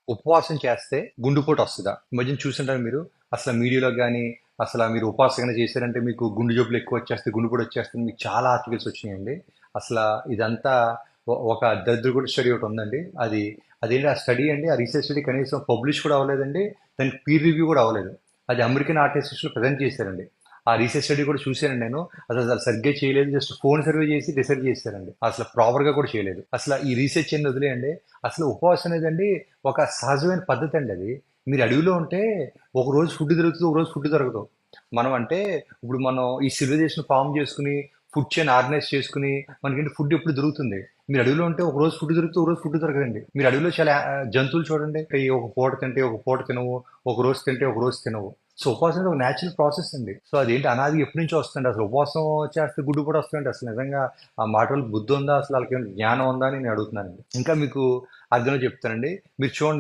ఉపవాసం చేస్తే గుండెపోటు వస్తదా? ఈ మధ్యన చూసుంటారు మీరు. అసల మీడియాలో గాని, మీరు ఉపవాసం గాని చేశారంటే మీకు గుండె జబ్బులు ఎక్కువొచ్చేస్తాయి, గుండెపోటు వచ్చేస్తుంది. మీకు చాలా ఆర్టికల్స్ వచ్చినాయండి. అసలా ఇదంతా ఒక దరిద్రపుడు స్టడీ ఒకటుందండి. అదేంటి ఆ స్టడీ అండి, ఆ రీసెర్చ్ స్టడీ కనీసం పబ్లిష్ కూడా అవ్వలేదండి. దానికి పీర్ రివ్యూ కూడా అవ్వలేదు. అది అమెరికన్ హార్ట్ అసోసియేషన్‌లో ప్రెజెంట్ చేశారండి. ఆ రీసెర్చ్ స్టడీ కూడా చూసానండి నేను. అసలు సరిగ్గా చేయలేదు. జస్ట్ ఫోన్ సర్వే చేసి డిసైడ్ చేశారండి. అసలు ప్రాపర్‌గా కూడా చేయలేదు. అసల ఈ రీసెర్చ్ అనేది వదిలేయండి. అసలు ఉపవాసం అనేదండి ఒక సహజమైన పద్ధతి అండి అది. మీరు అడవిలో ఉంటే ఒకరోజు ఫుడ్ దొరుకుతుంది, ఒకరోజు ఫుడ్ దొరకదు. మనం అంటే ఇప్పుడు మనం ఈ సివిలైజేషన్ ఫార్మ్ చేసుకుని ఫుడ్ చైన్ ఆర్గనైజ్ చేసుకుని మనకేంటి ఫుడ్ ఎప్పుడు దొరుకుతుంది. మీరు అడవిలో ఉంటే ఒక రోజు ఫుడ్ దొరుకుతుంది, ఒక రోజు ఫుడ్ దొరకదండి. మీరు అడవిలో చాలా జంతువులు చూడండి. ఈ ఒక పూట తింటే ఒక పూట తినవు, ఒక రోజు తింటే ఒక రోజు తినవు. సో ఉపవాసం అనేది ఒక న్యాచురల్ ప్రాసెస్ అండి. సో అదేంటి అనాది ఎప్పటి నుంచో వస్తుంది. అసలు ఉపవాసం చేస్తే గుడ్డు కూడా వస్తుందండి. అసలు నిజంగా ఆ మాటలకు బుద్ధి ఉందా, అసలు వాళ్ళకి జ్ఞానం ఉందా అని నేను అడుగుతున్నానండి. ఇంకా మీకు అర్థంలో చెప్తానండి. మీరు చూడండి,